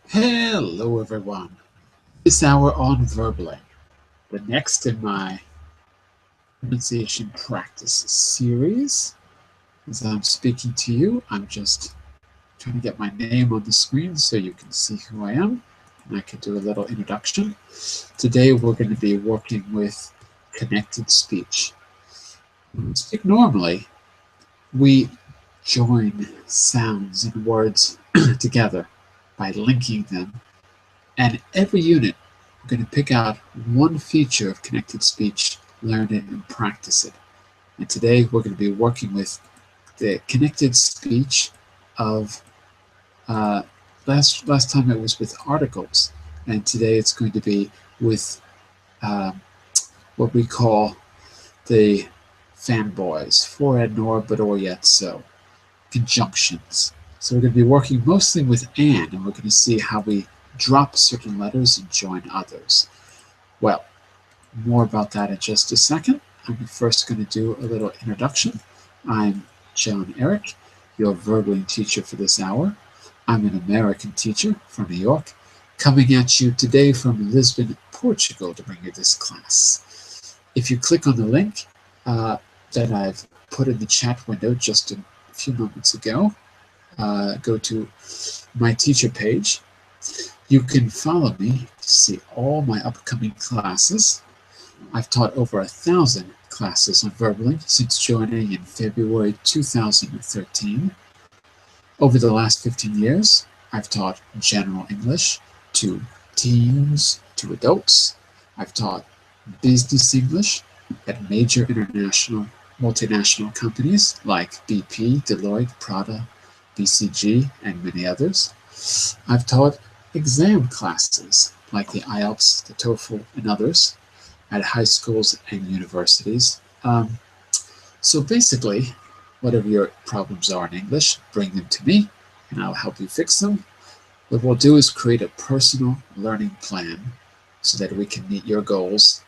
Hello, everyone. This hour on Verbally, the next in my pronunciation practice series. As I'm speaking to you, I'm just trying to get my name on the screen so you can see who I am, and I can do a little introduction. Today, we're going to be working with connected speech. When we speak normally, we join sounds and words together by linking them, and every unit we're going to pick out one feature of connected speech, learn it, and practice it. And today we're going to be working with the connected speech of last time it was with articles, and today it's going to be with what we call the fanboys, for and nor, but or yet so, conjunctions. So we're going to be working mostly with and we're going to see how we drop certain letters and join others. Well, more about that in just a second. I'm first going to do a little introduction. I'm John Eric, your verbally teacher for this hour. I'm an American teacher from New York, coming at you today from Lisbon, Portugal, to bring you this class. If you click on the link that I've put in the chat window just a few moments ago, go to my teacher page. You can follow me to see all my upcoming classes. I've taught over 1,000 classes on Verbally since joining in February 2013. Over the last 15 years, I've taught general English to teens, to adults. I've taught business English at major international, multinational companies like BP, Deloitte, Prada, BCG, and many others. I've taught exam classes like the IELTS, the TOEFL, and others at high schools and universities. So basically, whatever your problems are in English, bring them to me, and I'll help you fix them. What we'll do is create a personal learning plan so that we can meet your goals,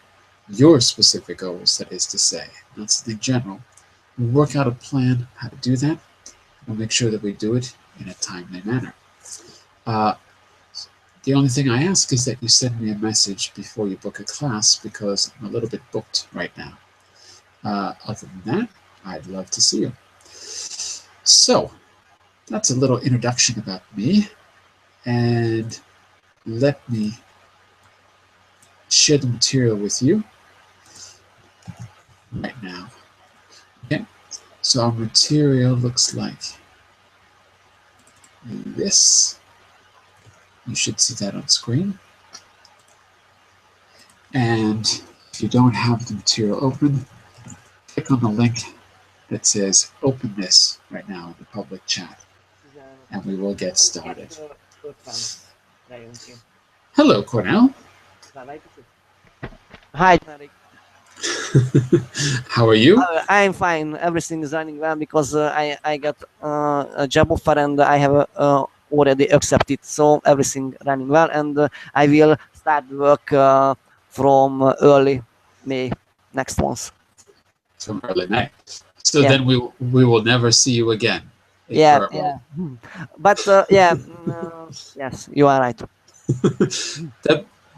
your specific goals, that is to say, not something general. We'll work out a plan how to do that. We'll make sure that we do it in a timely manner. The only thing I ask is that you send me a message before you book a class, because I'm a little bit booked right now. Other than that, I'd love to see you. So, that's a little introduction about me, and let me share the material with you right now. Okay, so our material looks like this. You should see that on screen. And if you don't have the material open, click on the link that says open this right now in the public chat, and we will get started. Hello, Cornell. Hi, Eric. How are you? I'm fine. Everything is running well because I got a job offer and I have already accepted. So everything running well, and I will start work from early May next month. From early May. So Yeah. then we will never see you again. Yeah, yeah. But yes, you are right.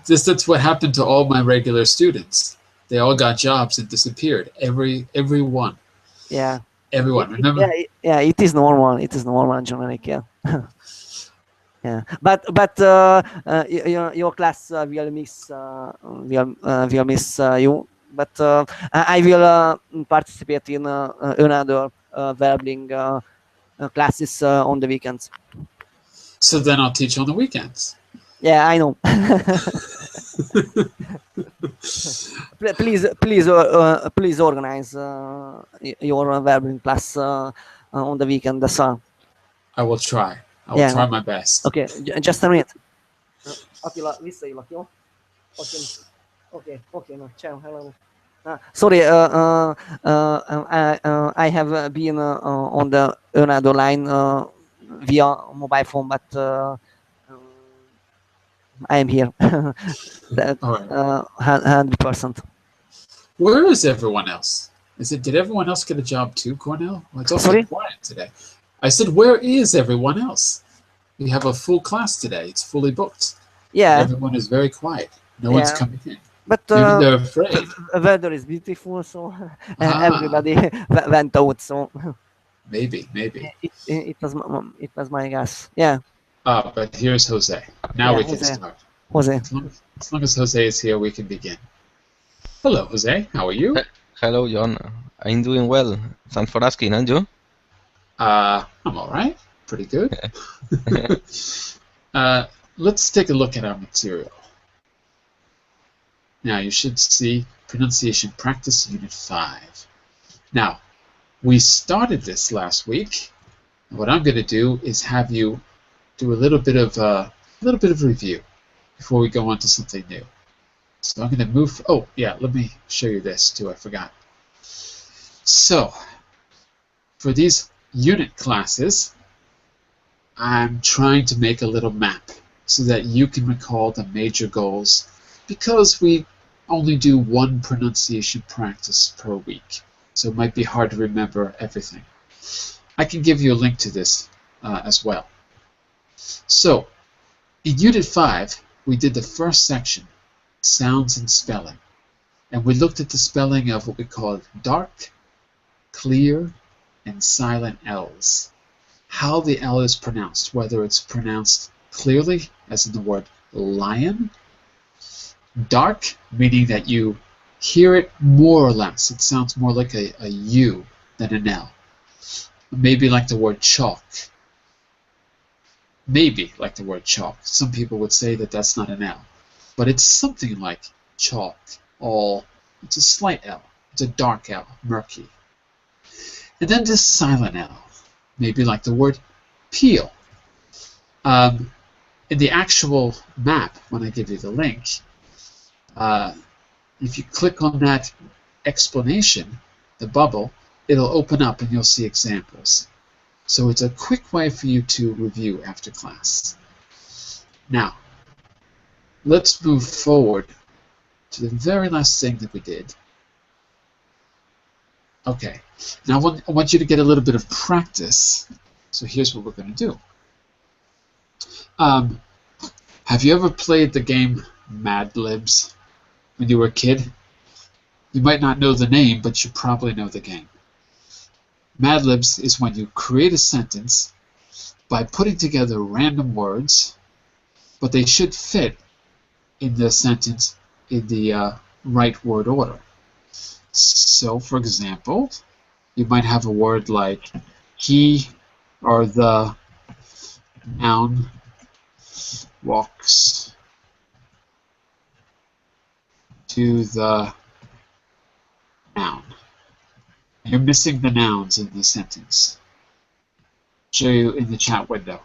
That's what happened to all my regular students. They all got jobs and disappeared. Everyone. Yeah. Everyone. Remember? Yeah. It is normal. It is normal, generic. Yeah. Yeah. But your class will miss you. But I will participate in another Verbling classes on the weekends. So then I'll teach on the weekends. Yeah, I know. Please organize your Verbling class on the weekend as well. I will try. I will try my best. Okay, just a minute. Attila, visszaillak, jó? Okay, no, ciao, hello. Sorry, I have been on the another line via mobile phone, but I am here. 100%. Where is everyone else? Did everyone else get a job too, Cornell? Well, it's also quiet today. I said, where is everyone else? We have a full class today. It's fully booked. Yeah. Everyone is very quiet. No one's coming in. But Maybe they're afraid. the weather is beautiful, so Ah. everybody went out. So Maybe. it was my guess. Yeah. But here's Jose. Now we can start. Jose. As long as Jose is here, we can begin. Hello, Jose. How are you? Hello, John. I'm doing well. Thanks for asking, and you? I'm all right. Pretty good. Let's take a look at our material. Now, you should see Pronunciation Practice Unit 5. Now, we started this last week. What I'm going to do is have you do a little bit of review before we go on to something new. So I'm going to move. Oh, yeah, let me show you this too. I forgot. So, for these unit classes, I'm trying to make a little map so that you can recall the major goals, because we only do one pronunciation practice per week. So it might be hard to remember everything. I can give you a link to this as well. So, in Unit 5, we did the first section, Sounds and Spelling. And we looked at the spelling of what we call dark, clear, and silent L's. How the L is pronounced, whether it's pronounced clearly, as in the word lion, dark, meaning that you hear it more or less. It sounds more like a U than an L. Maybe like the word chalk. Maybe like the word chalk. Some people would say that that's not an L. But it's something like chalk. It's a slight L. It's a dark L, murky. And then this silent L. Maybe like the word peel. In the actual map, when I give you the link, if you click on that explanation, the bubble, it'll open up and you'll see examples. So it's a quick way for you to review after class. Now, let's move forward to the very last thing that we did. Okay, now I want you to get a little bit of practice. So here's what we're going to do. Have you ever played the game Mad Libs when you were a kid? You might not know the name, but you probably know the game. Mad Libs is when you create a sentence by putting together random words, but they should fit in the sentence in the right word order. So, for example, you might have a word like he or the noun walks to the noun. You're missing the nouns in the sentence. I'll show you in the chat window.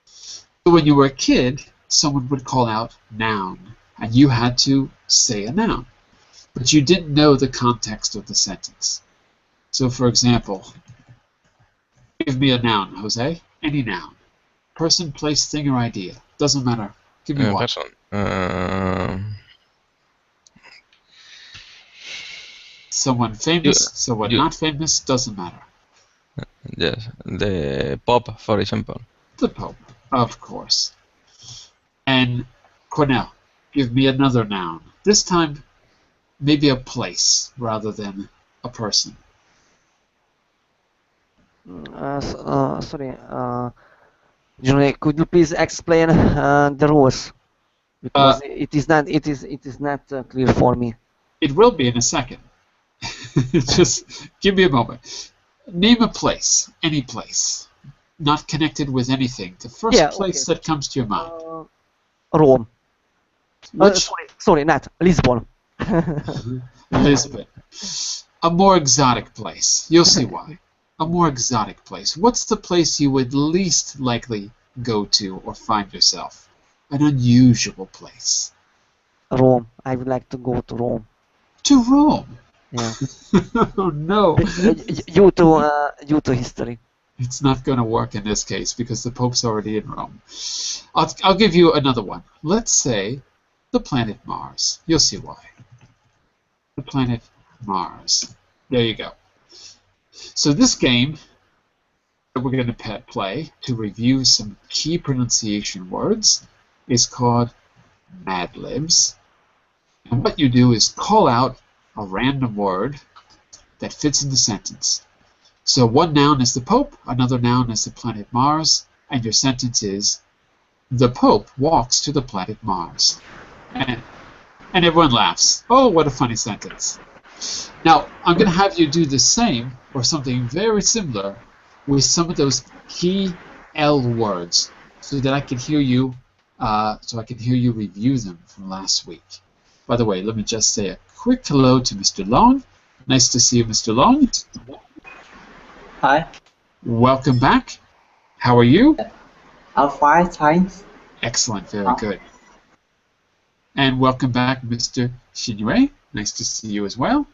So when you were a kid, someone would call out noun, and you had to say a noun, but you didn't know the context of the sentence. So, for example, give me a noun, Jose. Any noun. Person, place, thing, or idea. Doesn't matter. Give me one. Person. Someone famous, someone not famous, doesn't matter. Yes, the Pope, for example. The Pope, of course. And Cornell, give me another noun. This time, maybe a place rather than a person. Sorry, Johnny, could you please explain the rules? Because it is not clear for me. It will be in a second. Just give me a moment. Name a place, any place, not connected with anything. The first place that comes to your mind. Rome. Sorry, not Lisbon. Lisbon. A more exotic place. You'll see why. A more exotic place. What's the place you would least likely go to or find yourself? An unusual place. Rome. I would like to go to Rome. To Rome? Yeah. Oh no. Due to history. It's not going to work in this case because the Pope's already in Rome. I'll give you another one. Let's say the planet Mars. You'll see why. The planet Mars. There you go. So this game, we're going to play to review some key pronunciation words is called Mad Libs. And what you do is call out a random word that fits in the sentence. So one noun is the Pope, another noun is the planet Mars, and your sentence is, the Pope walks to the planet Mars. And everyone laughs. Oh, what a funny sentence. Now, I'm going to have you do the same, or something very similar, with some of those key L words, so that I can hear you, review them from last week. By the way, let me just say a quick hello to Mr. Long. Nice to see you, Mr. Long. Hi. Welcome back. How are you? I'm fine, thanks. Excellent, very good. And welcome back, Mr. Shinue. Nice to see you as well.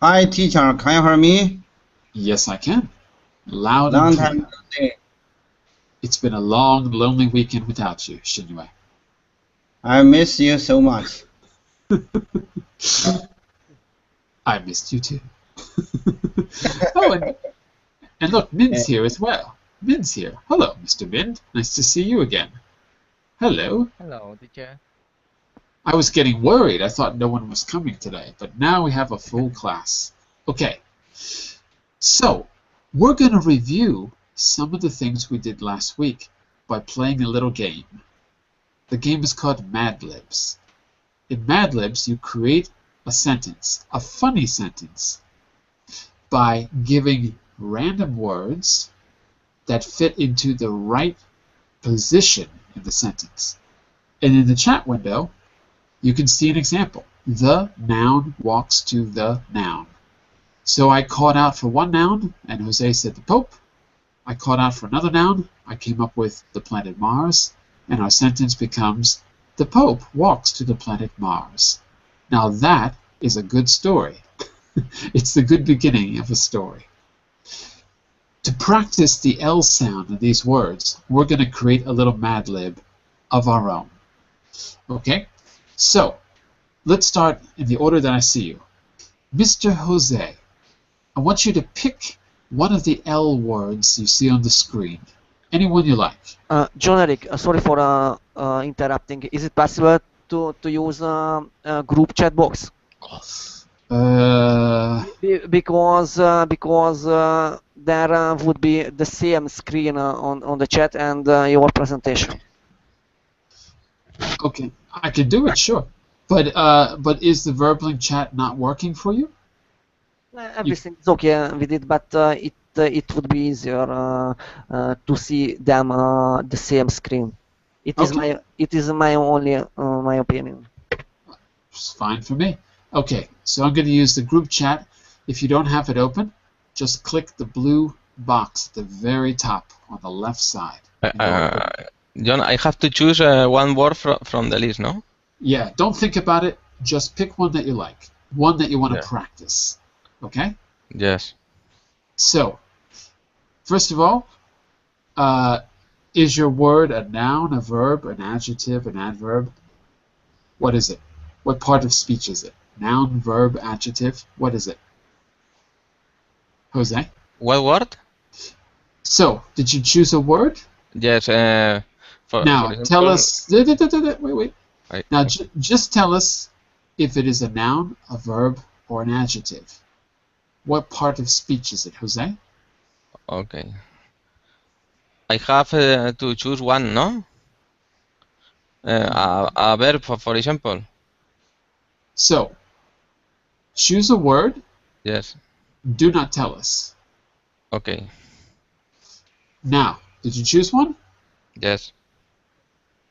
Hi, teacher. Can you hear me? Yes, I can. Loud Long and clear. time no see. It's been a long, lonely weekend without you, Shinue. I miss you so much. I missed you too. Oh, and look, Min's here as well. Min's here. Hello, Mr. Min. Nice to see you again. Hello. Hello, teacher. I was getting worried. I thought no one was coming today, but now we have a full class. Okay. So, we're going to review some of the things we did last week by playing a little game. The game is called Mad Libs. In Mad Libs, you create a sentence, a funny sentence, by giving random words that fit into the right position in the sentence. And in the chat window, you can see an example. The noun walks to the noun. So I called out for one noun, and Jose said the Pope. I called out for another noun. I came up with the planet Mars, and our sentence becomes, the Pope walks to the planet Mars. Now that is a good story. It's the good beginning of a story. To practice the L sound of these words, we're going to create a little Mad Lib of our own. Okay? So, let's start in the order that I see you. Mr. Jose, I want you to pick one of the L words you see on the screen. Anyone you like. John Eric, sorry for interrupting. Is it possible to use group chat box? Because there would be the same screen on the chat and your presentation. Okay, I can do it, sure. But is the VerbLink chat not working for you? Everything is okay with it, but it would be easier to see them the same screen. It is my only my opinion. It's fine for me. Okay, so I'm going to use the group chat. If you don't have it open, just click the blue box at the very top on the left side. John, I have to choose one word from the list, no? Yeah, don't think about it. Just pick one that you like, one that you want to Yeah. practice. Okay? Yes. So, first of all, is your word a noun, a verb, an adjective, an adverb? What is it? What part of speech is it? Noun, verb, adjective? What is it? Jose? What word? So, did you choose a word? Yes. For Now, example, tell us. Wait. Right. Now, just tell us if it is a noun, a verb, or an adjective. What part of speech is it, Jose? Okay. I have to choose one, no? A verb, for example. So, choose a word. Yes. Do not tell us. Okay. Now, did you choose one? Yes.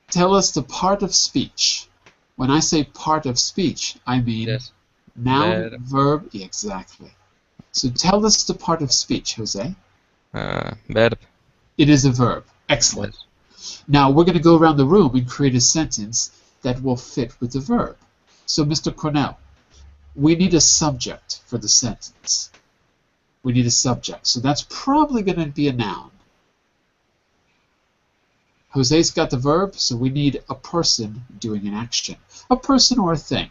Tell us the part of speech. When I say part of speech, I mean Yes. noun, verb, exactly. So tell us the part of speech, Jose. Verb. It is a verb. Excellent. Yes. Now we're going to go around the room and create a sentence that will fit with the verb. So Mr. Cornell, we need a subject for the sentence. We need a subject. So that's probably going to be a noun. Jose's got the verb, so we need a person doing an action. A person or a thing.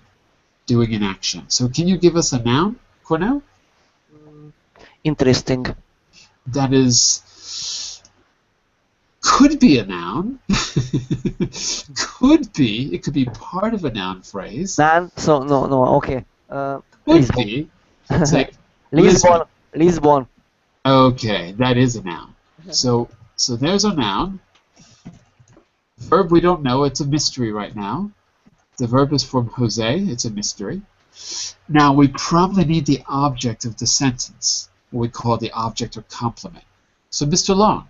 doing an action. So can you give us a noun, Cornell? Interesting. That is, could be a noun. Could be. It could be part of a noun phrase. Nan? So no. Okay. Could Lisbon. be. It's like Lisbon. Lisbon. Okay, that is a noun. So there's a noun. Verb we don't know. It's a mystery right now. The verb is from Jose. It's a mystery. Now we probably need the object of the sentence, what we call the object or complement. So Mr. Long,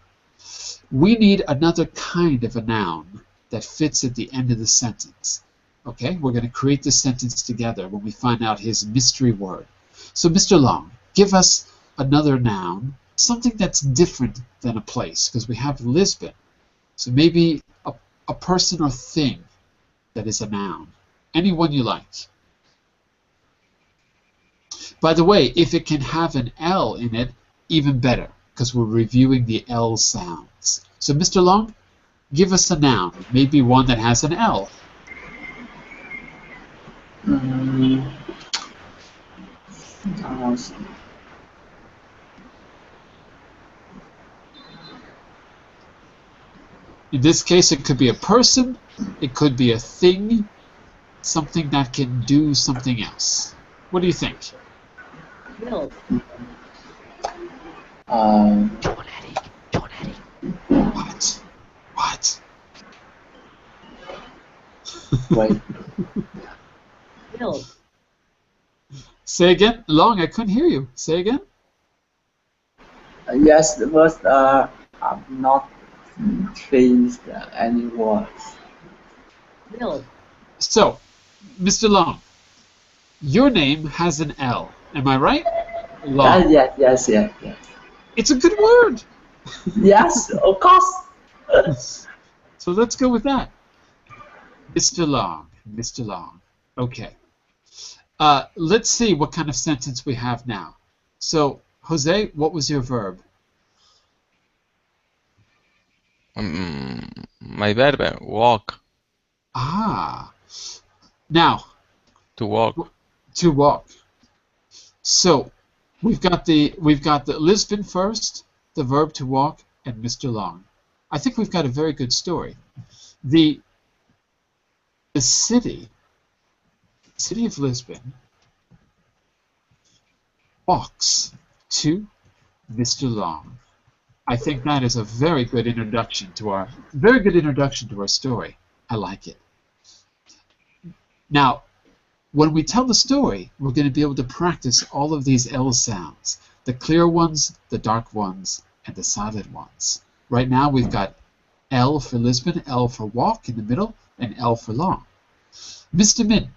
we need another kind of a noun that fits at the end of the sentence. Okay, we're going to create this sentence together when we find out his mystery word. So Mr. Long, give us another noun, something that's different than a place, because we have Lisbon. So maybe a person or thing that is a noun. Anyone you like. By the way, if it can have an L in it, even better, because we're reviewing the L sounds. So Mr. Long, give us a noun, maybe one that has an L. In this case, it could be a person, it could be a thing, something that can do something else. What do you think? What? What? Wait. Say again? Long, I couldn't hear you. Say again? Yes, the words are not changed any words. So, Mr. Long, your name has an L. Am I right? Long. Yes. It's a good word. Yes, of course. So let's go with that. Mr. Long. Mr. Long. Okay. Let's see what kind of sentence we have now. So, Jose, what was your verb? My verb, walk. Ah. Now, To walk. to walk. So, we've got the Lisbon first, the verb to walk, and Mr. Long. I think we've got a very good story. The city of Lisbon walks to Mr. Long. I think that is a very good introduction to our story. I like it. Now, when we tell the story, we're going to be able to practice all of these L sounds, the clear ones, the dark ones, and the silent ones. Right now we've got L for Lisbon, L for walk in the middle, and L for long. Mr. Min,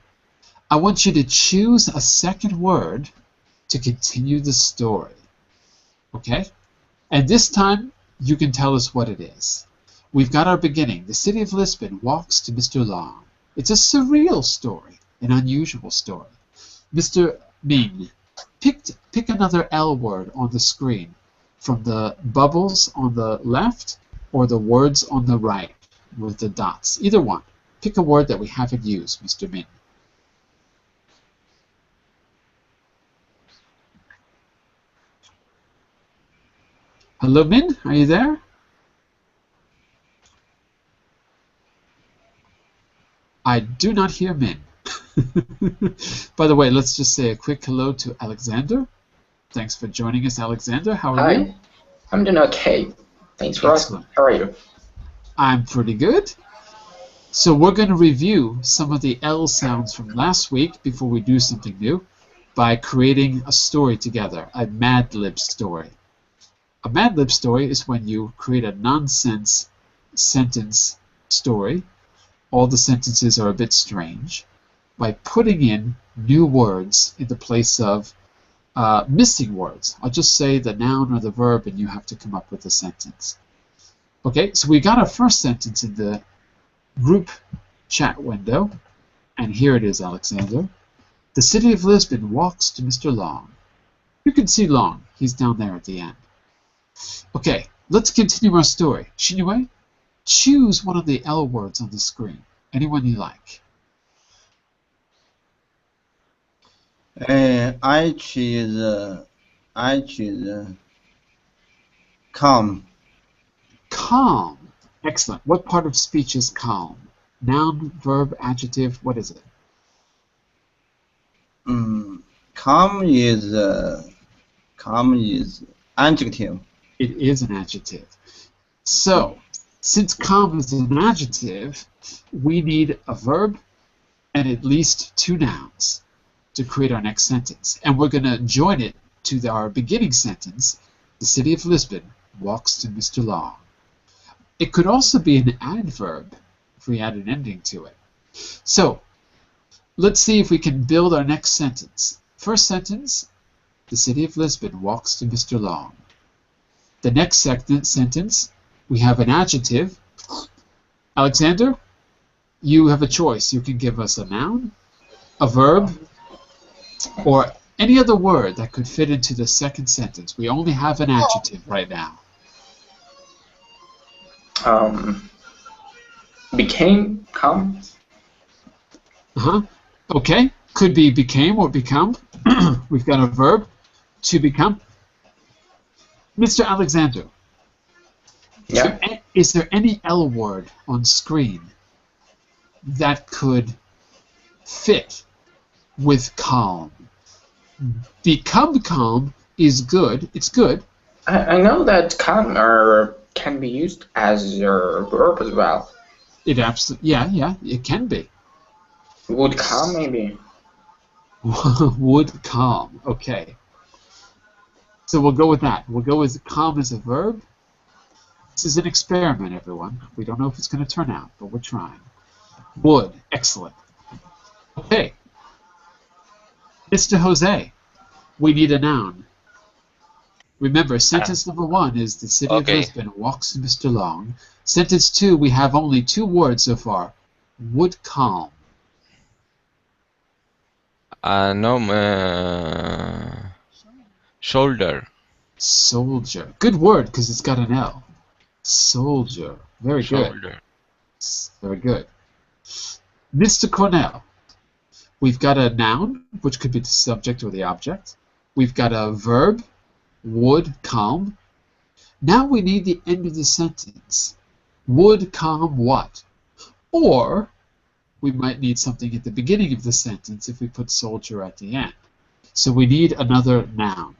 I want you to choose a second word to continue the story. Okay? And this time, you can tell us what it is. We've got our beginning. The city of Lisbon walks to Mr. Long. It's a surreal story, an unusual story. Mr. Ming, pick another L word on the screen from the bubbles on the left or the words on the right with the dots. Either one. Pick a word that we haven't used, Mr. Ming. Hello, Min? Are you there? I do not hear Min. By the way, let's just say a quick hello to Alexander. Thanks for joining us, Alexander. How are you? Hi, I'm doing okay. Thanks for asking. How are you? I'm pretty good. So we're going to review some of the L sounds from last week before we do something new by creating a story together, a Mad Lib story. A Mad Lib story is when you create a nonsense sentence story. All the sentences are a bit strange by putting in new words in the place of missing words. I'll just say the noun or the verb and you have to come up with a sentence. Okay, so we got our first sentence in the group chat window, and here it is, Alexander. The city of Lisbon walks to Mr. Long. You can see Long. He's down there at the end. Okay, let's continue our story. Shinue, choose one of the L words on the screen. Anyone you like. H is calm. Calm. Excellent. What part of speech is calm? Noun, verb, adjective, what is it? Calm is adjective. It is an adjective. So, since calm is an adjective, we need a verb and at least two nouns to create our next sentence. And we're going to join it to our beginning sentence. The city of Lisbon walks to Mr. Long. It could also be an adverb if we add an ending to it. So, let's see if we can build our next sentence. First sentence, the city of Lisbon walks to Mr. Long. The next sentence, we have an adjective. Alexander, you have a choice. You can give us a noun, a verb, or any other word that could fit into the second sentence. We only have an adjective right now. Became, come. Okay, could be became or become. We've got a verb, to become. Mr. Alexander, Yeah. is there any L word on screen that could fit with calm? Become calm is good. It's good. I know that come can be used as a verb as well. It absolutely, yeah, it can be. Would come maybe. Would calm. Okay. So we'll go with that. We'll go with calm as a verb. This is an experiment, everyone. We don't know if it's going to turn out, but we're trying. Would. Excellent. Okay. Mr. Jose, we need a noun. Remember, sentence number 1 is the city of Lisbon walks to Mr. Long. Sentence 2, we have only 2 words so far. Would calm. No, shoulder. Soldier. Good word, because it's got an L. Soldier. Very good. Shoulder. Very good. Mr. Cornell, we've got a noun, which could be the subject or the object. We've got a verb, would calm. Now we need the end of the sentence. Would calm what? Or we might need something at the beginning of the sentence if we put soldier at the end. So we need another noun.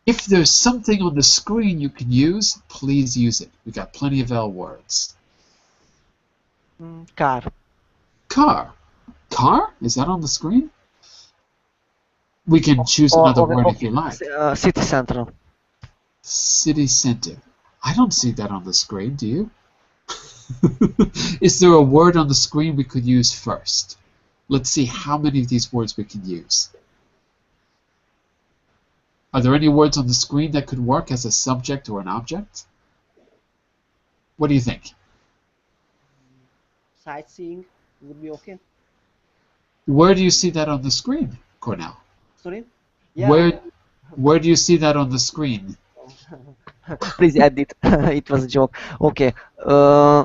If there's something on the screen you can use, please use it. We've got plenty of L words. Car. Car. Car? Is that on the screen? We can choose another word if you like. City center. City center. I don't see that on the screen, do you? Is there a word on the screen we could use first? Let's see how many of these words we can use. Are there any words on the screen that could work as a subject or an object? What do you think? Sightseeing would be okay. Where do you see that on the screen, Cornell? Sorry? Where do you see that on the screen? Please edit. It was a joke. Okay. Poem.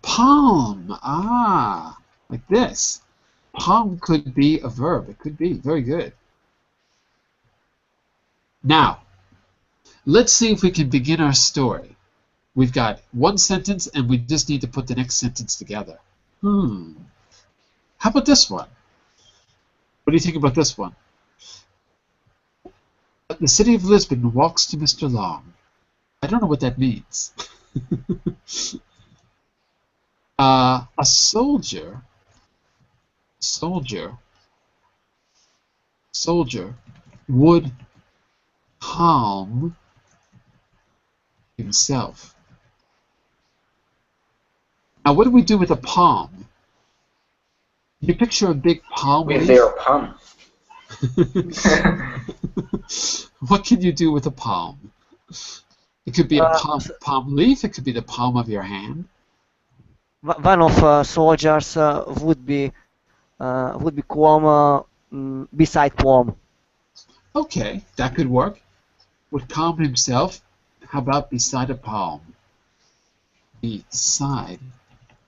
Palm. Ah, like this. Palm could be a verb. It could be. Very good. Now, let's see if we can begin our story. We've got one sentence, and we just need to put the next sentence together. How about this one? What do you think about this one? The city of Lisbon walks to Mr. Long. I don't know what that means. A soldier would calm himself. Now, what do we do with a palm? You picture a big palm With leaf? their palm. What can you do with a palm? It could be a palm leaf. It could be the palm of your hand. One of soldiers would be calm beside poem. Okay, that could work. Would calm himself. How about beside a palm? Beside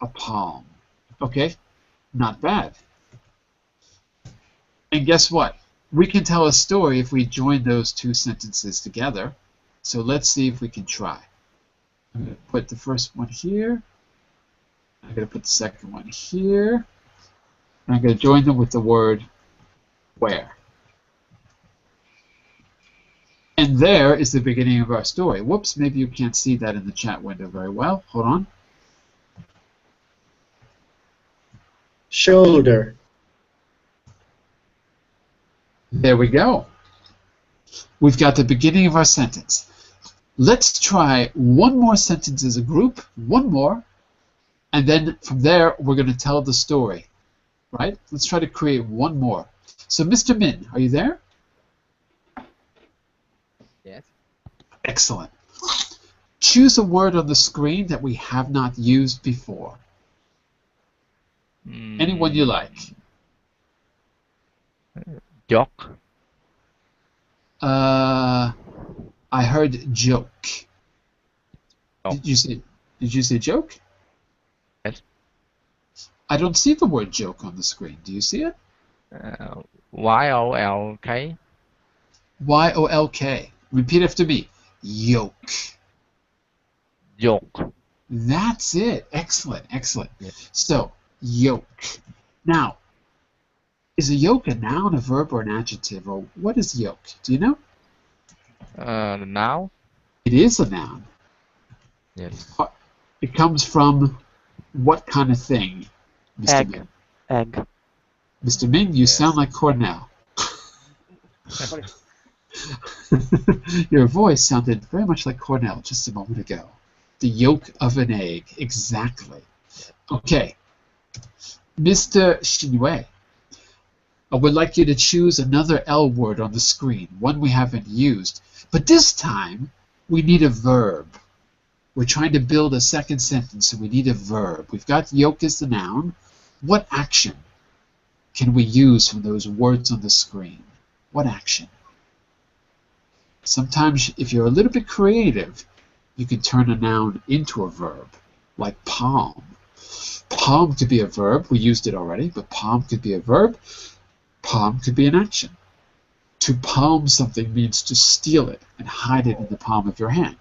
a palm. Okay, not bad. And guess what? We can tell a story if we join those two sentences together. So let's see if we can try. I'm going to put the first one here. I'm going to put the second one here. And I'm going to join them with the word where. And there is the beginning of our story. Whoops, maybe you can't see that in the chat window very well. Hold on. Shoulder. There we go. We've got the beginning of our sentence. Let's try one more sentence as a group, one more, and then from there we're going to tell the story, right? Let's try to create one more. So Mr. Min, are you there? Yes. Excellent. Choose a word on the screen that we have not used before. Anyone you like. Joke. I heard joke. Oh. Did you say joke? Yes. I don't see the word joke on the screen. Do you see it? Y-O-L-K. Y-O-L-K. Repeat after me. Yoke. Joke. That's it. Excellent, excellent. Yes. So, yoke. Now, is a yoke a noun, a verb, or an adjective? Or what is yoke? Do you know? Now. It is a noun. Yes. It comes from what kind of thing, Mr. Egg. Min? Egg. Mr. Min, you sound like Cornell. Sorry. Your voice sounded very much like Cornell just a moment ago. The yolk of an egg. Exactly. Okay. Mr. Xinwei, I would like you to choose another L word on the screen, one we haven't used. But this time, we need a verb. We're trying to build a second sentence, so we need a verb. We've got yolk as the noun. What action can we use from those words on the screen? What action? Sometimes, if you're a little bit creative, you can turn a noun into a verb, like palm. Palm could be a verb. We used it already, but palm could be a verb. Palm could be an action. To palm something means to steal it and hide it in the palm of your hand.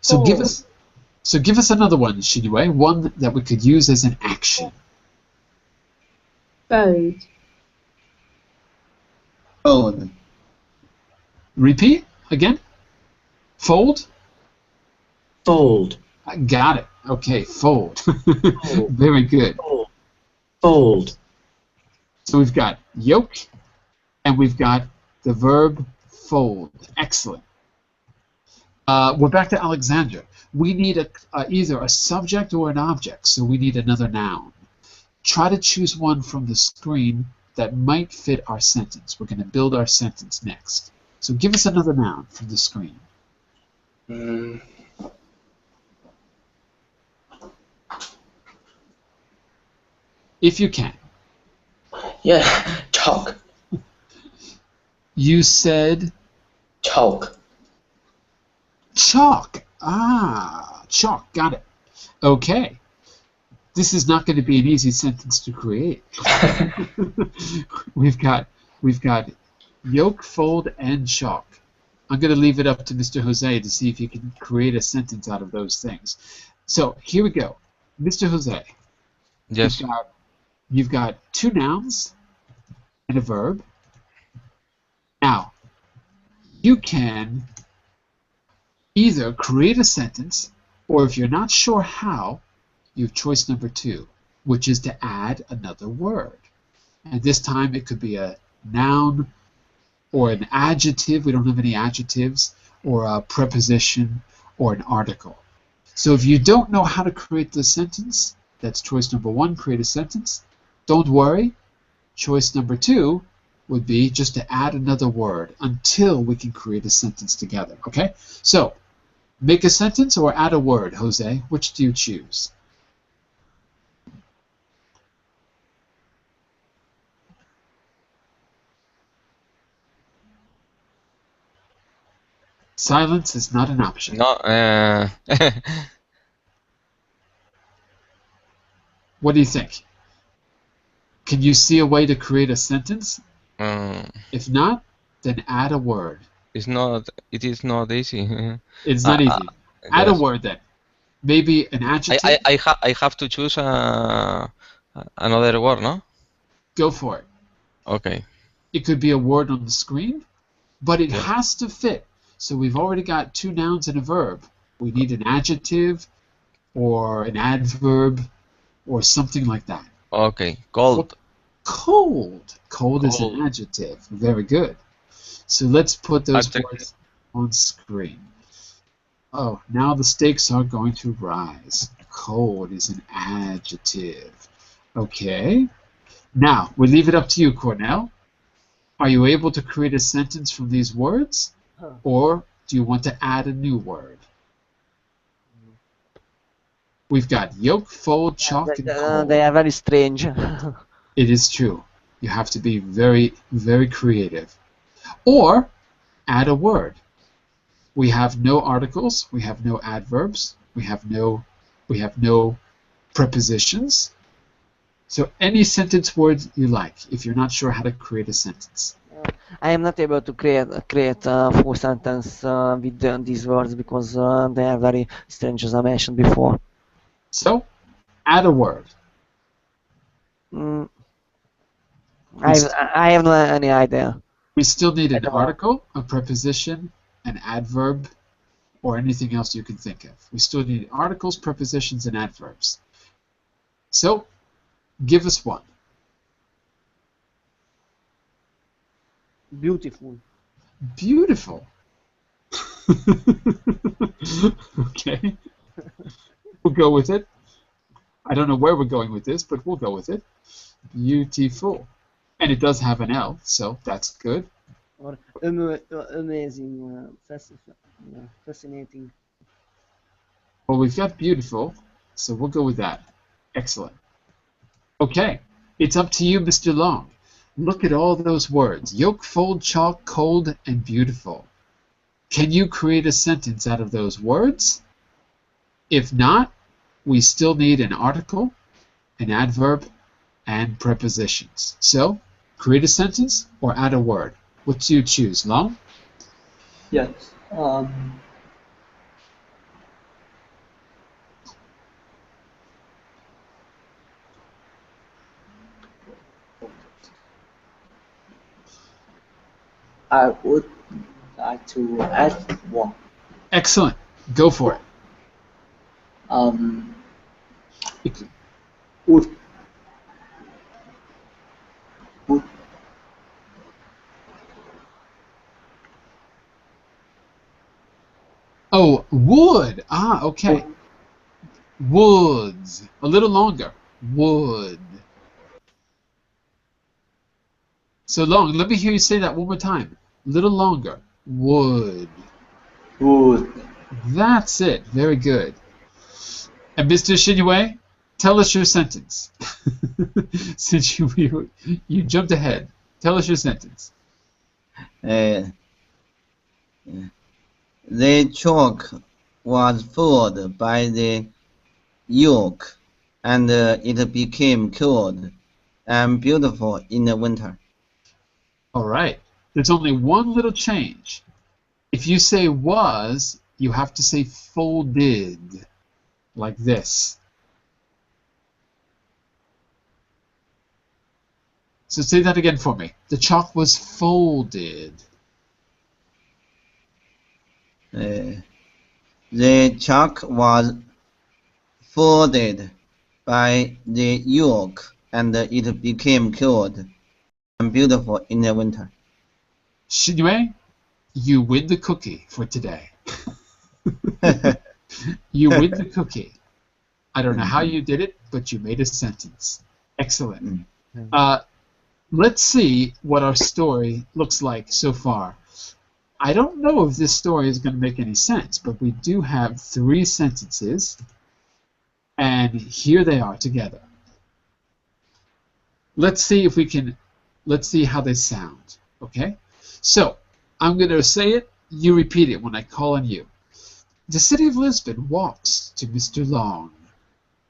So give us another one, Shinue, one that we could use as an action. Fold. Fold. Repeat again. Fold. Fold. I got it. Okay, fold. Fold. Very good. Fold. Fold. So we've got yolk, and we've got the verb fold. Excellent. We're back to Alexander. We need either a subject or an object, so we need another noun. Try to choose one from the screen that might fit our sentence. We're going to build our sentence next. So give us another noun from the screen. If you can. Yeah, chalk. You said Chalk. chalk. Ah, chalk. Got it. Okay. This is not going to be an easy sentence to create. We've got yolk, fold, and chalk. I'm going to leave it up to Mr. Jose to see if he can create a sentence out of those things. So here we go. Mr. Jose. Yes. You've got two nouns and a verb. Now, you can either create a sentence, or if you're not sure how, you have choice number 2, which is to add another word. And this time it could be a noun or an adjective. We don't have any adjectives, or a preposition or an article. So if you don't know how to create the sentence, that's choice number 1, create a sentence. Don't worry. Choice number 2 would be just to add another word until we can create a sentence together. Okay? So, make a sentence or add a word, Jose. Which do you choose? Silence is not an option. No. What do you think? Can you see a way to create a sentence? Um, If not, then add a word. it's not. It is not easy. It's not Uh, easy. Add a yes. word then. Maybe an adjective. I have to choose another word, no? Go for it. Okay. It could be a word on the screen, but it Yeah. has to fit. So we've already got 2 nouns and a verb. We need an adjective or an adverb or something like that. Okay. Cold. Cold. Cold is an Cold. adjective. Very good. So let's put those Adjective. words on screen. Oh, now the stakes are going to rise. Cold is an adjective. Okay. Now, we leave it up to you, Cornell. Are you able to create a sentence from these words? Or do you want to add a new word? We've got yolk, fold, chalk, and cold. They are very strange. It is true. You have to be very, very creative. Or add a word. We have no articles, we have no adverbs, we have no prepositions. So any sentence word you like, if you're not sure how to create a sentence. I am not able to create a full sentence with these words because they are very strange, as I mentioned before. So, add a word. Mm. I have no any idea. We still need an I don't know. article, a preposition, an adverb, or anything else you can think of. We still need articles, prepositions, and adverbs. So, give us one. Beautiful. Beautiful. Okay. We'll go with it. I don't know where we're going with this, but we'll go with it. Beautiful. And it does have an L, so that's good. Or amazing, fascinating. Well, we've got beautiful, so we'll go with that. Excellent. Okay, it's up to you, Mr. Long. Look at all those words. Yolk, fold, chalk, cold, and beautiful. Can you create a sentence out of those words? If not, we still need an article, an adverb, and prepositions. So, create a sentence or add a word. What do you choose, Long? Yes. I would like to add one. Excellent. Go for it. Wood. Wood. Oh, wood. Ah, okay. Woods. A little longer. Wood. So Long, let me hear you say that one more time. A little longer. Wood. Wood. That's it. Very good. And Mr. Shinue, tell us your sentence. Since you jumped ahead. Tell us your sentence. The chalk was filled by the yolk, and it became cold and beautiful in the winter. All right. There's only one little change. If you say was, you have to say folded, like this. So say that again for me. The chalk was folded. The chalk was folded by the yolk, and it became cold and beautiful in the winter. Shinue, you win the cookie for today. You win the cookie. I don't know how you did it, but you made a sentence. Excellent. Let's see what our story looks like so far. I don't know if this story is going to make any sense, but we do have 3 sentences, and here they are together. Let's see if we can, let's see how they sound, okay? So, I'm going to say it, you repeat it when I call on you. The city of Lisbon walks to Mr. Long.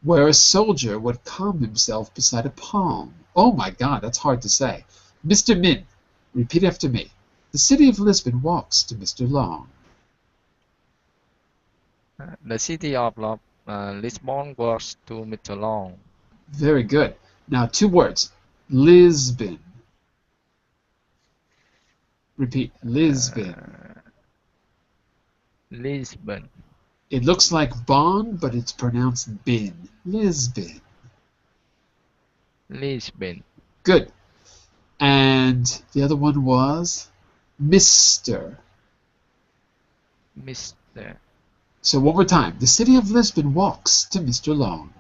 where a soldier would calm himself beside a palm. Oh my God, that's hard to say. Mr. Min, repeat after me. The city of Lisbon walks to Mr. Long. The city of Lisbon was to Mr. Long. Very good. Now 2 words. Lisbon. Repeat. Lisbon. Lisbon. It looks like Bon, but it's pronounced bin. Lisbon. Lisbon. Good. And the other one was Mr. Mr. So one more time. The city of Lisbon walks to Mr. Long.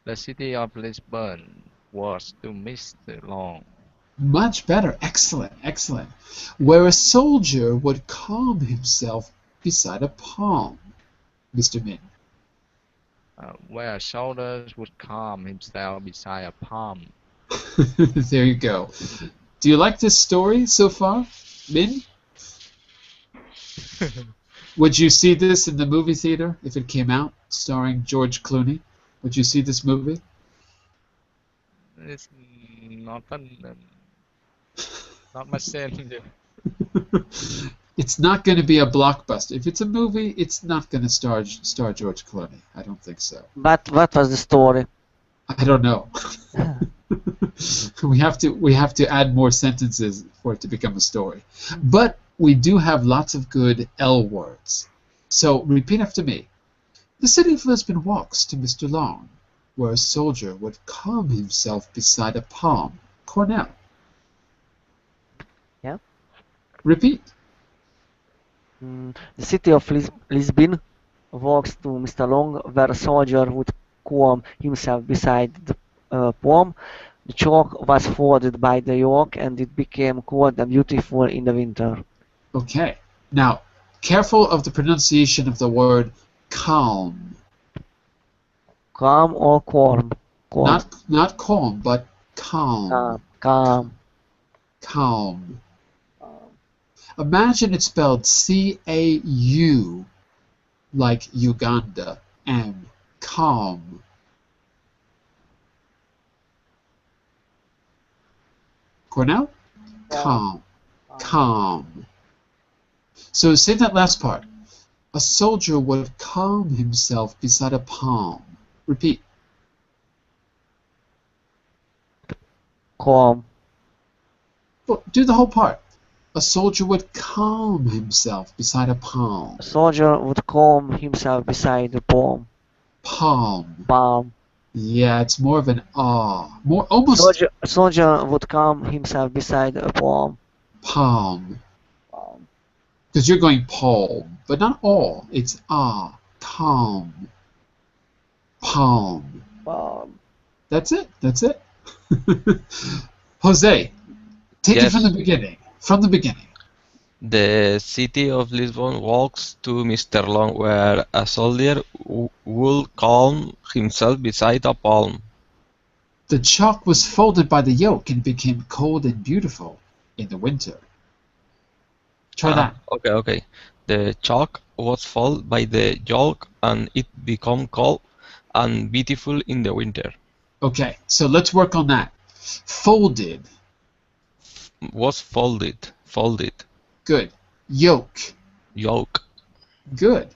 The city of Lisbon was to Mr. Long. Much better. Excellent. Excellent. Where a soldier would calm himself beside a palm. Mr. Min. Where soldiers would calm himself beside a palm. There you go. Do you like this story so far, Min? Would you see this in the movie theater if it came out, starring George Clooney? Would you see this movie? It's not much sense. It's not going to be a blockbuster. If it's a movie, it's not going to star George Clooney. I don't think so. But what was the story? I don't know. we have to add more sentences for it to become a story. But we do have lots of good L words. So repeat after me. The city of Lisbon walks to Mr. Long, where a soldier would calm himself beside a palm. Cornell. Yeah. Repeat. The city of Lisbon walks to Mr. Long, where a soldier would calm himself beside the palm. The chalk was folded by the York, and it became cold and beautiful in the winter. Okay. Now, careful of the pronunciation of the word calm. Calm or calm? Calm. Not calm, but calm. Calm. Calm. Imagine it's spelled C-A-U, like Uganda, and calm. Cornell? Calm. Calm. So say that last part. A soldier would calm himself beside a palm. Repeat. Calm. Well, do the whole part. A soldier would calm himself beside a palm. A soldier would calm himself beside the palm. Palm. Palm. Yeah, it's more of an more almost A soldier would calm himself beside a palm. palm. Because you're going palm, but not all. It's calm. Palm. Palm. That's it. That's it. Jose, take it Yes. from the beginning. From the beginning. The city of Lisbon walks to Mr. Long, where a soldier would calm himself beside a palm. The chalk was folded by the yoke and became cold and beautiful in the winter. Try that. Okay. The chalk was folded by the yoke and it became cold and beautiful in the winter. Okay, so let's work on that. Folded. Was folded. Good. Yoke. Yoke. Good.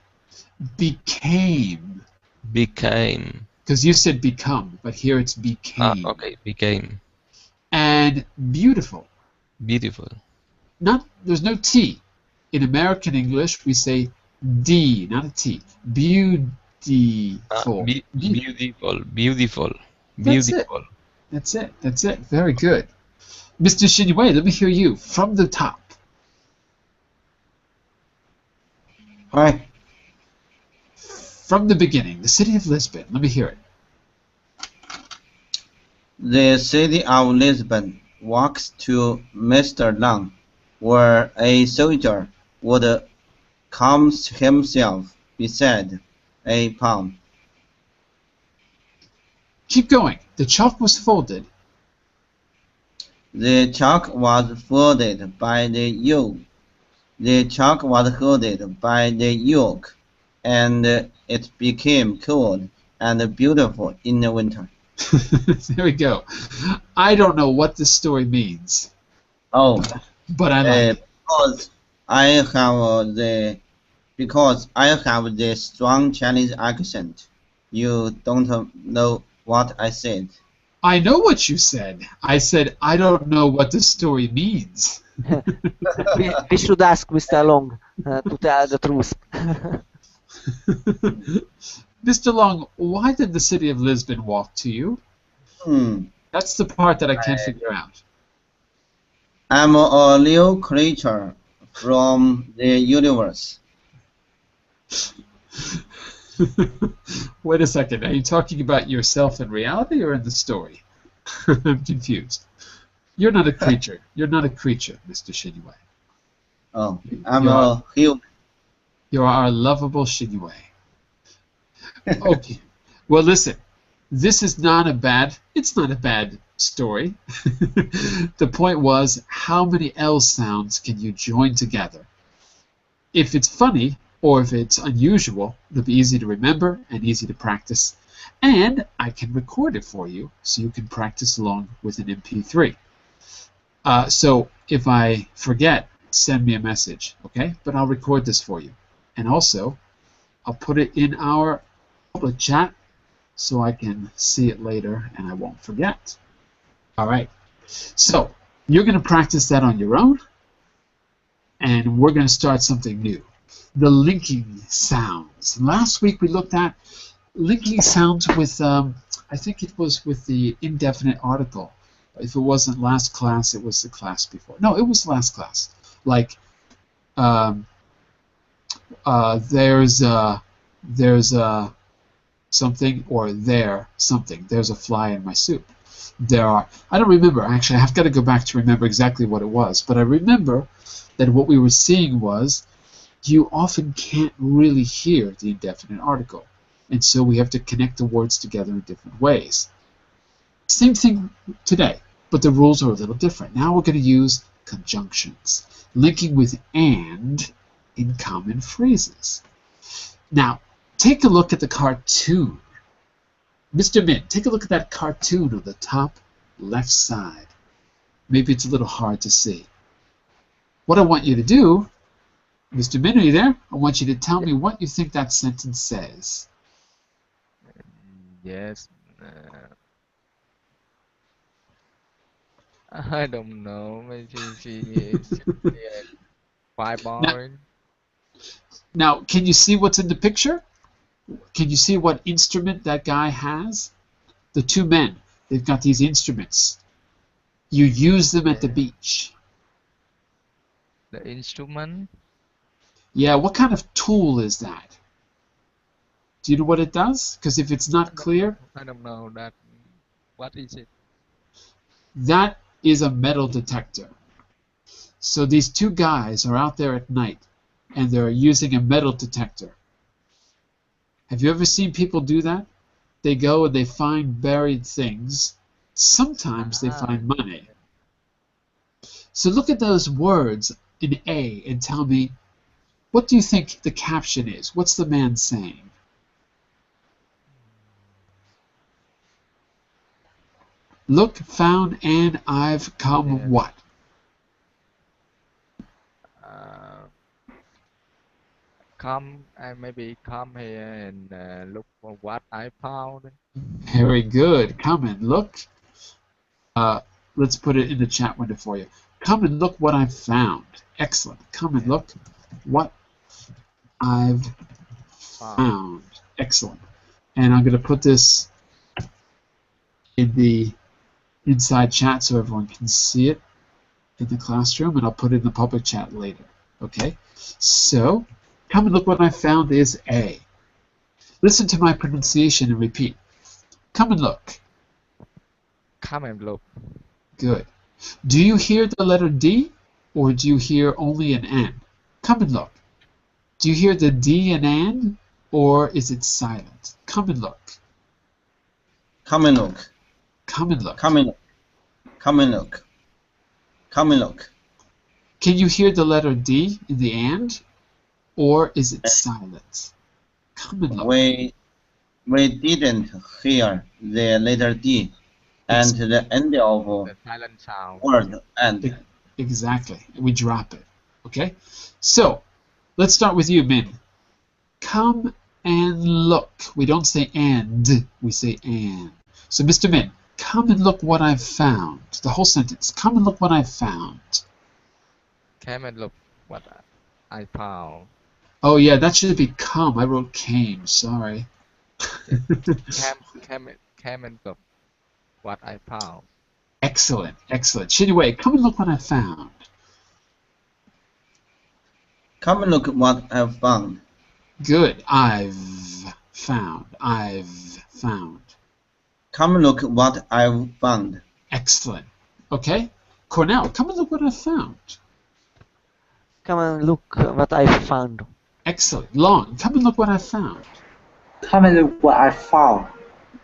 Became. Became. Because you said become, but here it's became. Okay, became. And beautiful. Beautiful. There's no T. In American English, we say D, not a T. Beautiful. Beautiful. That's it. Very good. Mr. Shinwei, let me hear you from the top. Hi. From the beginning, the city of Lisbon. Let me hear it. The city of Lisbon walks to Mr. Long, where a soldier would calm himself beside a palm. Keep going. The chalk was folded. The chalk was folded by the yoke. The chalk was folded by the yoke, and it became cold and beautiful in the winter. There we go. I don't know what this story means, Oh, but I like it. because I have the strong Chinese accent. You don't know what I said. I know what you said. I said, I don't know what this story means. We should ask Mr. Long to tell the truth. Mr. Long, why did the city of Lisbon walk to you? That's the part that I can't figure out. I'm a new creature from the universe. Wait a second. Are you talking about yourself in reality or in the story? I'm confused. You're not a creature. You're not a creature, Mr. Shinyue. Oh, I'm a human. You are our lovable Shinyue. Okay. Well, listen. This is not a bad. It's not a bad story. The point was, how many L sounds can you join together? If it's funny or if it's unusual, it'll be easy to remember and easy to practice. And I can record it for you so you can practice along with an MP3. So if I forget, send me a message, okay? But I'll record this for you. And also, I'll put it in our public chat so I can see it later and I won't forget. All right. So you're going to practice that on your own, and we're going to start something new. The linking sounds. Last week we looked at linking sounds with, I think it was with the indefinite article. If it wasn't last class, it was the class before. No, it was last class. Like, there's something, or there something. There's a fly in my soup. There are. I don't remember. Actually, I've got to go back to remember exactly what it was. But I remember that what we were seeing was you often can't really hear the indefinite article. And so we have to connect the words together in different ways. Same thing today, but the rules are a little different. Now we're going to use conjunctions, linking with and in common phrases. Now, take a look at the cartoon. Mr. Min, take a look at that cartoon on the top left side. Maybe it's a little hard to see. What I want you to do, Mr. Min, are you there? I want you to tell me what you think that sentence says. Yes. I don't know. Maybe she is 5 boy. Now, can you see what's in the picture? Can you see what instrument that guy has? The two men, they've got these instruments. You use them at the beach. The instrument? Yeah, what kind of tool is that? Do you know what it does? Because if it's not clear, I don't know that. What is it? that is a metal detector. So these two guys are out there at night, and they're using a metal detector. Have you ever seen people do that? They go and they find buried things. Sometimes they find money. So look at those words in A and tell me, what do you think the caption is? What's the man saying? Look, found, and I've come what? Come and maybe come here and look for what I found. Very good. Come and look. Let's put it in the chat window for you. Come and look what I've found. Excellent. Come and look what I've found. Excellent. And I'm going to put this in the inside chat so everyone can see it in the classroom, and I'll put it in the public chat later. Okay? So, come and look what I found is A. Listen to my pronunciation and repeat. Come and look. Come and look. Good. Do you hear the letter D, or do you hear only an N? Come and look. Do you hear the D and N, or is it silent? Come and look. Come and look. Come and look. Come and look. Come and look. Come and look. Can you hear the letter D in the and, or is it silent? Come and look. we didn't hear the letter D and the end of The silent sound. word and. Exactly. We drop it. Okay? So, let's start with you, Min. Come and look. We don't say and, we say and. So, Mr. Min, come and look what I've found. The whole sentence. Come and look what I've found. Come and look what I found. Oh, yeah, that should be come. I wrote came. Sorry. Come and look what I found. Excellent. Excellent. Shinwei, come and look what I found. Come and look what I've found. Good. I've found. I've found. Come and look what I've found. Excellent. Okay. Cornell, come and look what I found. Come and look what I found. Excellent. Long, come and look what I found. Come and look what I found.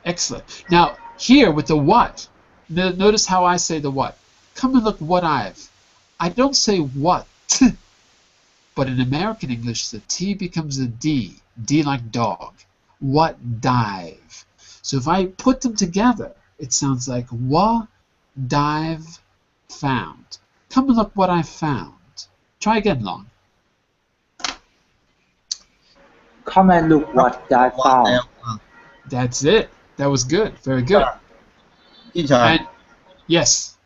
Excellent. Now, here with the what, notice how I say the what. Come and look what I've. I don't say what, but in American English, the T becomes a D. D like dog. What dive. So if I put them together, it sounds like wa, dive, found. Come and look what I found. Try again, Long. Come and look what I found. That's it. That was good. Very good. Teacher, And yes,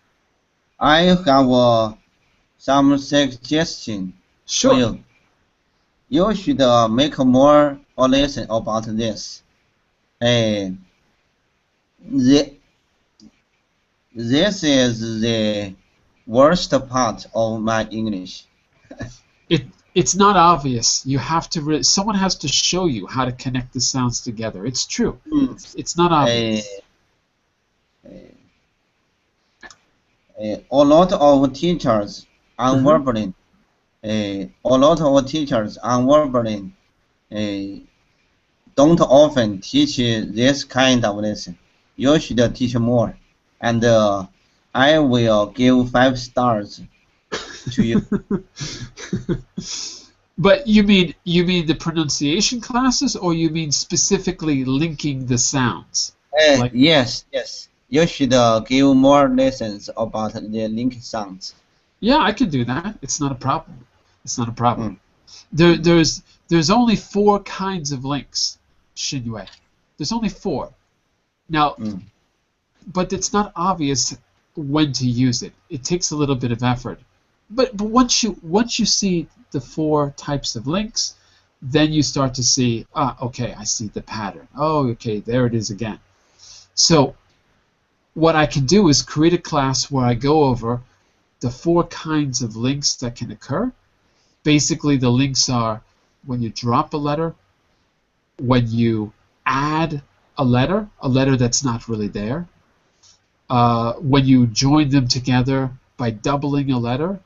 I have some suggestion for sure. you. You should make more lesson about this. This is the worst part of my English. It's not obvious. You have to. Someone has to show you how to connect the sounds together. It's true. It's not obvious. A lot of teachers are verbally. A lot of teachers are verbally. Don't often teach this kind of lesson. You should teach more, and I will give 5 stars to you. But you mean the pronunciation classes, or you mean specifically linking the sounds? Like- Yes. You should give more lessons about the link sounds. Yeah, I can do that. It's not a problem. It's not a problem. There's only 4 kinds of links, Shinwei. There's only 4. Now, but it's not obvious when to use it. It takes a little bit of effort. But once you see the 4 types of links, then you start to see, okay, I see the pattern. Oh, okay, there it is again. So what I can do is create a class where I go over the 4 kinds of links that can occur. Basically, the links are when you drop a letter, when you add a letter that's not really there, when you join them together by doubling a letter.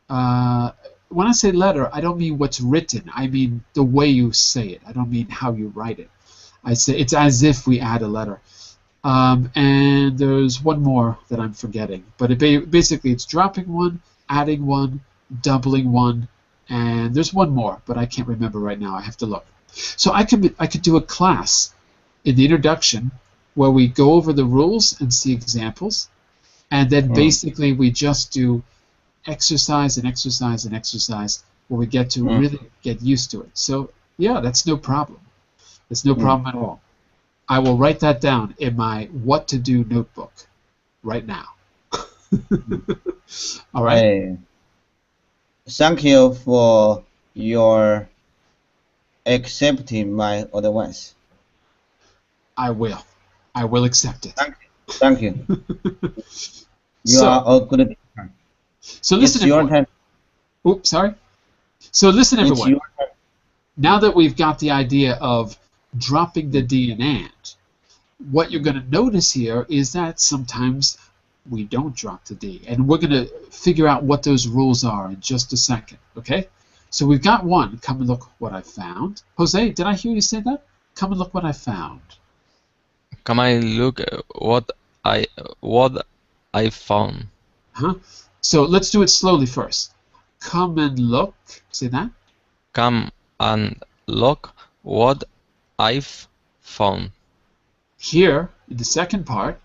When I say letter, I don't mean what's written. I mean the way you say it. I don't mean how you write it. I say it's as if we add a letter. And there's one more that I'm forgetting. But basically it's dropping one, adding one, doubling one, and there's one more, but I can't remember right now. I have to look. So I could do a class in the introduction where we go over the rules and see examples, and then basically we just do exercise and exercise and exercise where we get to really get used to it. So yeah, that's no problem. It's no problem at all. I will write that down in my what to do notebook right now. All right. Thank you for your accepting my advice. I will accept it. Thank you. You are a good teacher. So listen, It's your everyone. turn. Oops, sorry. So listen, It's everyone. your turn. Now that we've got the idea of dropping the D and and, what you're going to notice here is that sometimes we don't drop the D, and we're going to figure out what those rules are in just a second, okay? So we've got one, come and look what I found. Jose, did I hear you say that? Come and look what I found. Come and look what I found. Huh? So let's do it slowly first. Come and look, say that. Come and look what I've found. Here, in the second part,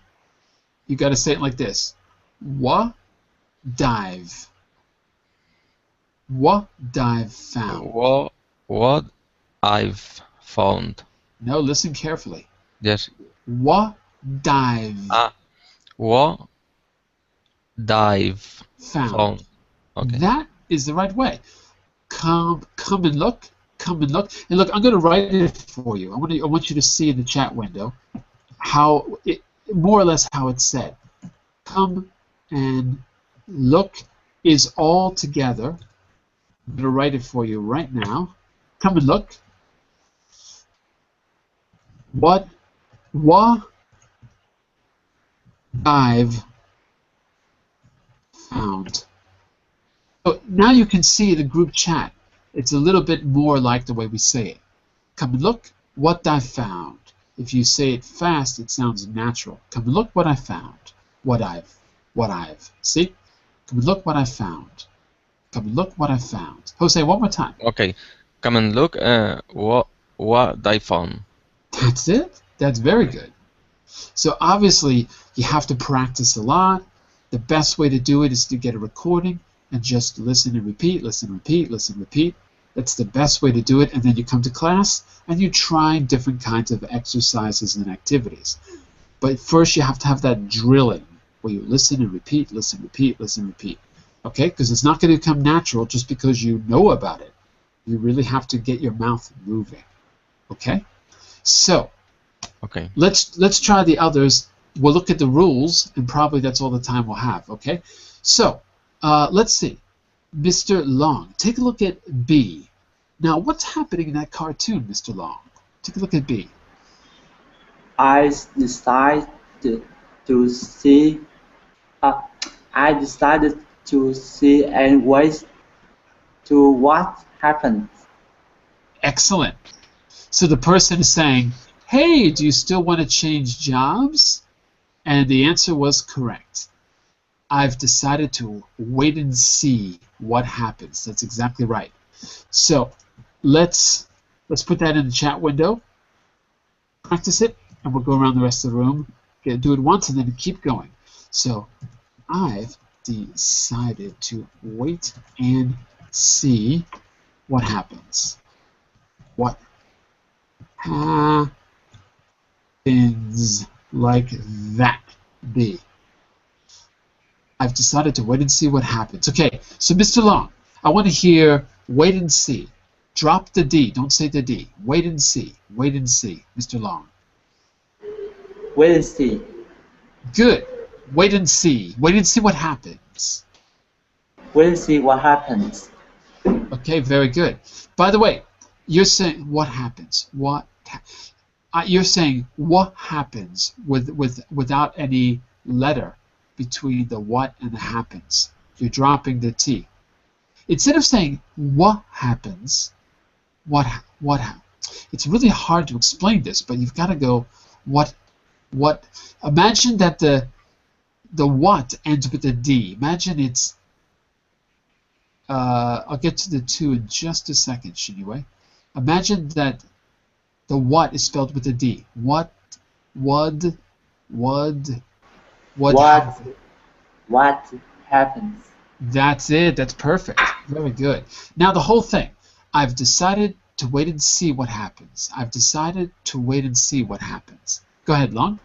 you got to say it like this. What dive? What dive found? What I've found. No, listen carefully. Yes. What dive What dive found? found. Okay. That is the right way. Come and look. Come and look. And look, I'm going to write it for you. I want you to see in the chat window how it, more or less how it's said. Come and look is all together. I'm going to write it for you right now. Come and look. What I've found. So now you can see the group chat. It's a little bit more like the way we say it. Come and look what I found. If you say it fast, it sounds natural. Come and look what I found. What I've. See? Come and look what I found. Come and look what I found. Jose, one more time. Okay. Come and look what I found. That's it. That's very good. So obviously, you have to practice a lot. The best way to do it is to get a recording and just listen and repeat, listen, repeat, listen, repeat. That's the best way to do it. And then you come to class and you try different kinds of exercises and activities. But first you have to have that drilling where you listen and repeat, listen, repeat, listen, repeat. Okay? Because it's not going to come natural just because you know about it. You really have to get your mouth moving. Okay? So, Okay. let's try the others. We'll look at the rules, and probably that's all the time we'll have. Okay? So, let's see. Mr. Long, take a look at B. Now, what's happening in that cartoon, Mr. Long? Take a look at B. I decided to see. I decided to see and wait to what happens. Excellent. So the person is saying, hey, do you still want to change jobs? And the answer was correct. I've decided to wait and see what happens. That's exactly right. So let's put that in the chat window. Practice it, and we'll go around the rest of the room. Do it once and then keep going. So I've decided to wait and see what happens. What happens like that? B. I've decided to wait and see what happens. Okay, so Mr. Long, I want to hear wait and see. Drop the D. Don't say the D. Wait and see. Wait and see. Mr. Long. Wait and see. Good. Wait and see. Wait and see what happens. Wait and see what happens. Okay, very good. By the way, you're saying what happens. You're saying what happens without any letter between the what and the happens. You're dropping the T. Instead of saying what happens, what it's really hard to explain this, but you've got to go what. Imagine that the what ends with a D. Imagine it's. I'll get to the two in just a second, Shinue. Imagine that the what is spelled with a D. What happens? That's it. That's perfect. Very good. Now the whole thing. I've decided to wait and see what happens. I've decided to wait and see what happens. Go ahead, Long.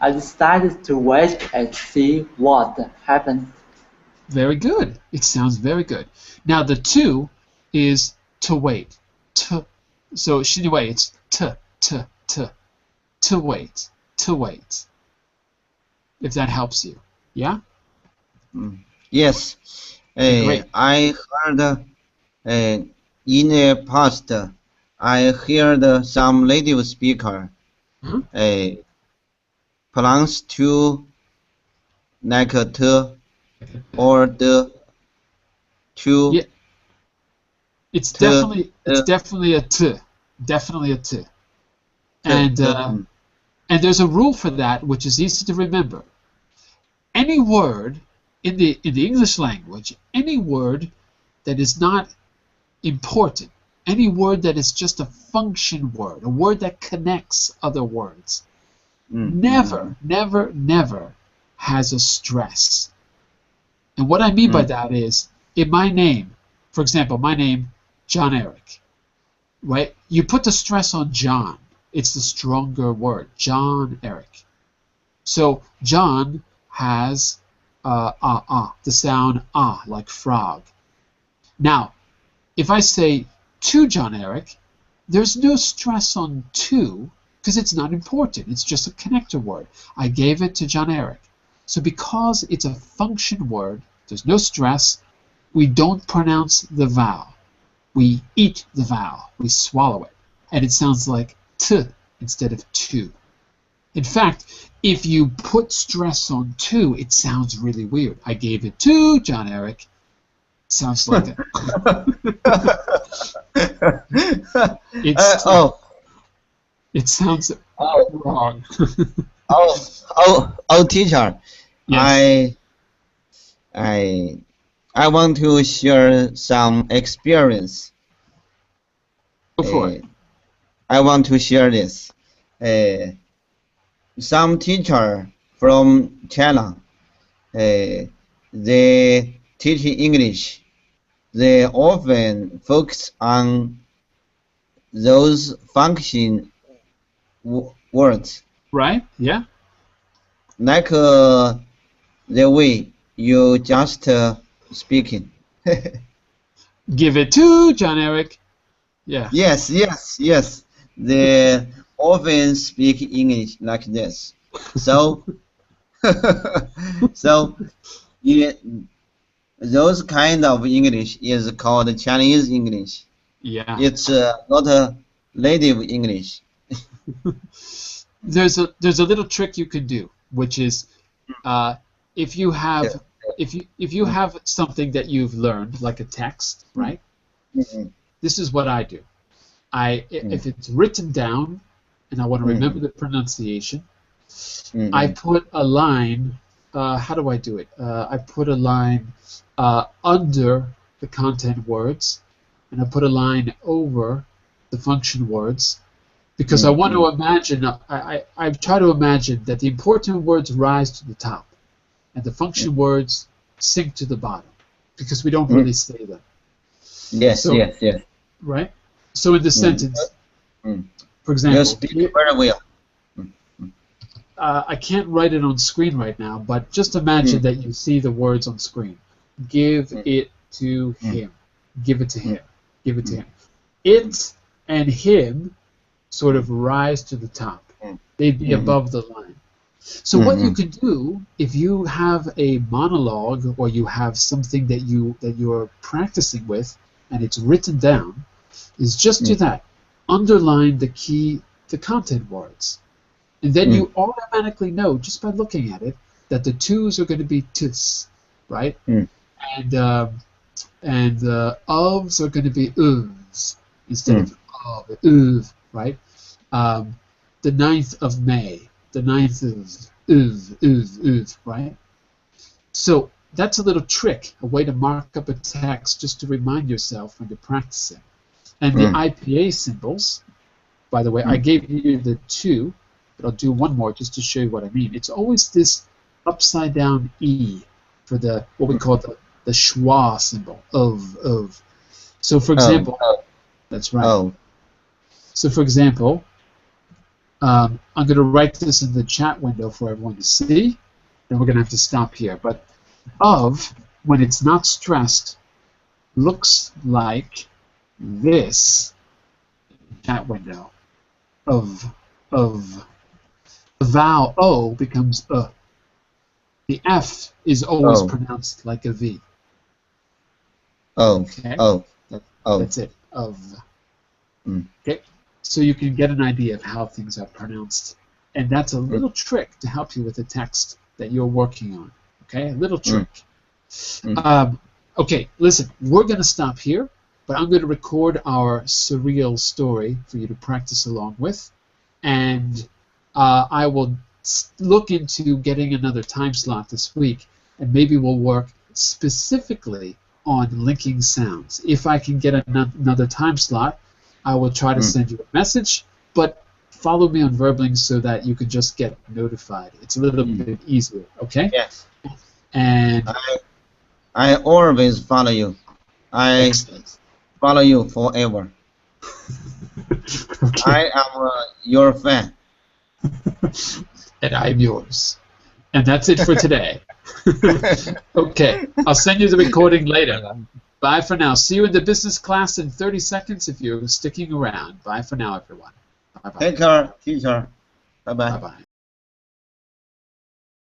I decided to wait and see what happens. Very good. It sounds very good. Now the to is to wait. So Shinue, it's to wait. To wait. If that helps you. Yeah? Yes. Great. I heard in the past, I heard some native speaker pronounce to like t or the to. Yeah. It's definitely a t. Definitely a t. And there's a rule for that which is easy to remember. Any word in the English language, any word that is not important, any word that is just a function word, a word that connects other words, never, never, never has a stress. And what I mean by that is, in my name, for example, my name, John Eric, right? You put the stress on John. It's the stronger word, John Eric. So John has the sound like frog. Now, if I say to John Eric, there's no stress on to because it's not important. It's just a connector word. I gave it to John Eric. So because it's a function word, there's no stress. We don't pronounce the vowel. We eat the vowel. We swallow it. And it sounds like t instead of to. In fact, if you put stress on to, it sounds really weird. I gave it to John Eric. Sounds like that. It sounds wrong. Teacher. Yes. I want to share some experience. Go for it. I want to share this. Some teacher from China, they teach English. They often focus on those function words. Right? Yeah. Like the way you just speaking. Give it to John Eric. Yeah. Yes. They often speak English like this. So, those kind of English is called Chinese English. Yeah. It's not a native English. There's a little trick you can do, which is if you have something that you've learned, like a text, right? This is what I do. If it's written down and I want to remember the pronunciation, I put a line. How do I do it? I put a line under the content words, and I put a line over the function words, because I want to imagine. I try to imagine that the important words rise to the top, and the function words sink to the bottom, because we don't really say them. Yes. Right. So in the sentence, for example, you speak very well. I can't write it on screen right now, but just imagine that you see the words on screen. Give it to him. Give it to him. Give it to him. It and him sort of rise to the top. They'd be above the line. So what you can do, if you have a monologue or you have something that you're practicing with and it's written down, is just do that. Underline the content words. And then you automatically know, just by looking at it, that the twos are going to be tis, right? And the ofs are going to be uvs instead of right? The 9th of May, the 9th of right? So that's a little trick, a way to mark up a text just to remind yourself when you're practicing. And the IPA symbols, by the way, I gave you the 2, but I'll do one more just to show you what I mean. It's always this upside down E for the what we call the schwa symbol of. So for example, that's right. So for example, I'm going to write this in the chat window for everyone to see. Then we're going to have to stop here. But of, when it's not stressed, looks like this chat window. Of the vowel O becomes The F is always pronounced like a V. Okay? That's it. Of. Okay? So you can get an idea of how things are pronounced. And that's a little trick to help you with the text that you're working on. Okay? A little trick. Okay, listen, we're going to stop here, but I'm going to record our surreal story for you to practice along with. And I will look into getting another time slot this week, and maybe we'll work specifically on linking sounds. If I can get another time slot, I will try to send you a message, but follow me on Verbling so that you can just get notified. It's a little bit easier, okay? Yes. And I always follow you. I excellent. follow you forever. Okay. I am your fan. And I'm yours. And that's it for today. Okay, I'll send you the recording later. Bye for now. See you in the business class in 30 seconds if you're sticking around. Bye for now, everyone. Bye-bye. Take care, teacher. Bye-bye. Bye-bye.